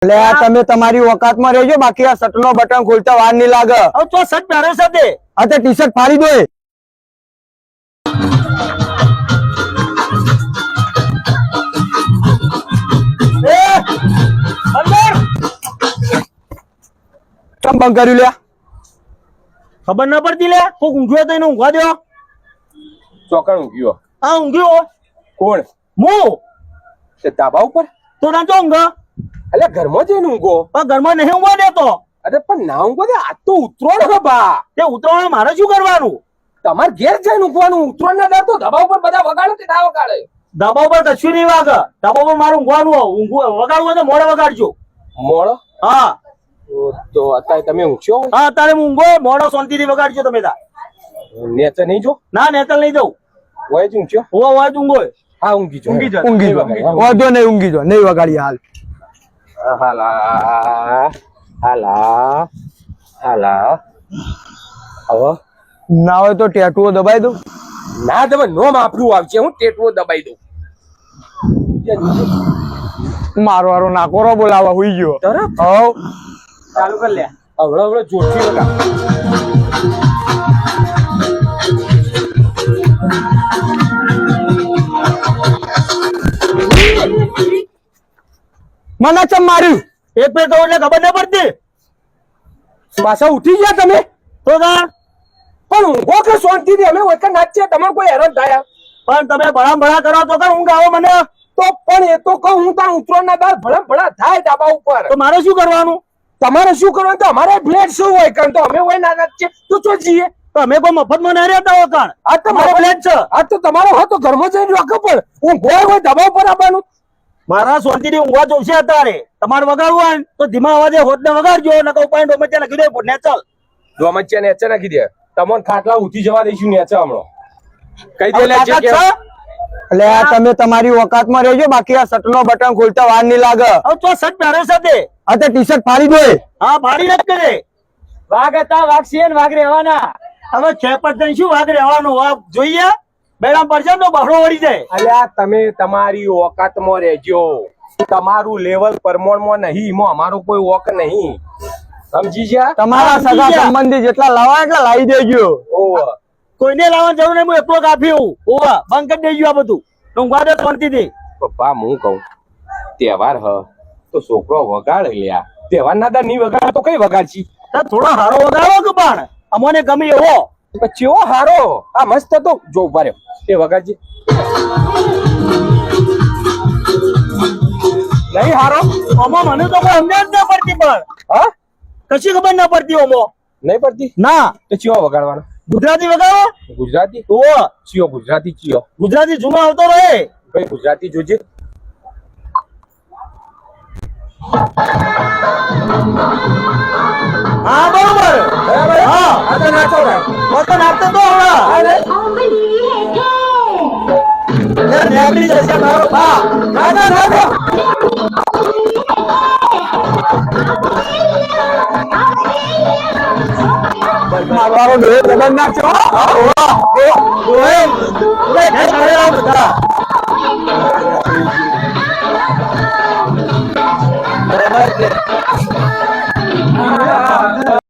એટલે આ તમે તમારી ઓકાતમાં રહેજો, બાકી આ શર્ટ નો બટન ખોલતા વાર નહીં લાગે. હવે તો શર્ટ પહેરે છે તે આ તે ટી શર્ટ ફાડી દો. અંદર ચમ બંધ કર્યું લ્યા? ખબર ના પડતી લે કોક ઊંઘ્યો તો એને ઊંઘવા દો. ચોકણ ઊંઘ્યો? આ ઊંઘ્યો કોણ? હું તે ધાબા ઉપર? તો ના તો ઊંઘ એટલે ઘરમાં જઈને ઊંઘો? પણ ઘરમાં નહીં ઊંઘવા દેતો. અરે પણ ના ઊંઘો તે આ તો ઉતરોણ હે બા. તે ઉતરવા મારે શું કરવાનું? તમારે ઘેર જઈને ઊંઘવાનું. ઉતરોણ ના દર તો ધાબા ઉપર બધા વગાડે તે ના વગાડે. ધાબા ઉપર કશું નહીં વાગે. ધાબા ઉપર મારું ઊંઘવાનું વગાડવું હોય તો મોડે વગાડજો. મોડો? હા તો અત્યારે તમે ઊંઘ્યો હોય? હા તારે ઊંઘો મોડો શાંતિથી વગાડજો તમે તાર. નેચર નહીં જો? ના નેતલ નહીં જવું. હોય જ ઊંઘ્યો? હોય જ ઊંઘો. હા ઊંઘી જો. ઊંઘી જા. ઊંઘી જો, વાંધો નહીં, ઊંઘી જો, નહીં વગાડી હાલ. હાલા હાલા હાલા. હવે ના હોય તો ટેટુઓ દબાઈ દઉં. ના તમે નોમ આપણું આવશે, હું ટેટવો દબાઈ દઉં. મારો વારો નાકોરો બોલાવા હુઈ ગયો. તરત હવ ચાલુ કર લે. હવડે હવડે જોરથી વગા. મને ચમ માર્યું? એક બે કહું એટલે ખબર ના પડતી. પાછા ઉઠી ગયા તમે? તો તાર પણ ઊંઘો કે શાંતિથી? અમે વખત નાચીએ, તમારે કોઈ હેરાન થાય? પણ તમે ભણા કરો તો કર ઊંઘ આવો મને. તો પણ એ તો કહું હું તાર ઉતરોણ ના દાર ભણા થાય ધાબા ઉપર. તો મારે શું કરવાનું? તમારે શું કરવાનું? તો અમારે બ્લેડ શું હોય? કારણ તો અમે હોય ના નાચીએ તો ચો જઈએ. તો અમે કોઈ મફતમાં નહીં રહેતા હોય કાણ. આ તો મારો પ્લેટ છે. આ તો તમારો હતો ઘરમાં જઈને રાખો, પણ ઊંઘો હોય ધાબા ઉપર આવવાનું. મારા શાંતિથી ઊંઘવા જોશે અત્યારે. તમારે વગાડવું હોય ને તો ધીમા અવાજે હોદને વગાડજો, નકર ઉપાય ડોમચા નાખી દો ને ચાલ. ડોમચ્યા નેચે નાખી દે. તમને ખાટલા ઉઠી જવા દઈશું નેચે હમણાં. કઈ દે લે જે તાકાત કે. છે? એટલે આ તમે તમારી ઓકાતમાં રહેજો, બાકી આ શર્ટ નો બટન ખોલતા વાર નહીં લાગે. હવે તો શર્ટ પહેરે છે તે આ તે ટી શર્ટ ફાડી દો. હા ભાડી નથી કરે. વાઘ હતા વાઘ છે ને વાઘ રહેવાના. હવે ખેપટ થઈને શું વાઘ રહેવાનું? વાઘ જોઈએ બેડા પડશે તો બહડો વળી જાય. અલ્યા તમે તમારી ઓકાતમાં રહેજો. તમારું લેવલ પ્રમાણમાં નહીં, એમાં અમારો કોઈ ઓક નહીં. સમજી ગયા? તમારા સગા સંબંધી જેટલા લાવા એટલા લાવી દેજો. ઓહ કોઈને લાવવાની જરૂર નહીં. હું એકલો કાફી હું. ઓવા બંધ કરી દેજો આ બધું. ઊંઘવા દે શાંતિથી. પપ્પા હું કહું, તહેવાર હ તો છોકરો વગાડે લ્યા. તહેવાર ના દા નહીં વગાડે તો કઈ વગાડશી? થોડો હારો વગાડો કે પણ અમને ગમે એવો. પછી એવો હારો આ મસ્ત હતો જો ઉભા રહ્યો એ વગાડજે. નહીં હારો? આમાં મને તો કોઈ સમજણ જ ના પડતી. પણ હા કશી ખબર ના પડતી આમાં. નહીં પડતી? ના તો ચિયો વગાડવાનો? ગુજરાતી વગાડો. ગુજરાતી? ઓ ચિયો ગુજરાતી ચિયો? ગુજરાતી જૂનો આવતો રહે. ભાઈ ગુજરાતી જોજે. હા બરોબર. બરાબર? હા આ તો નાચો ને. તો નાખતો તો હમણાં. નેકળી જશે મારો બા. નાચો નાચો. મારો ડોહે દબન નાખજો. બધા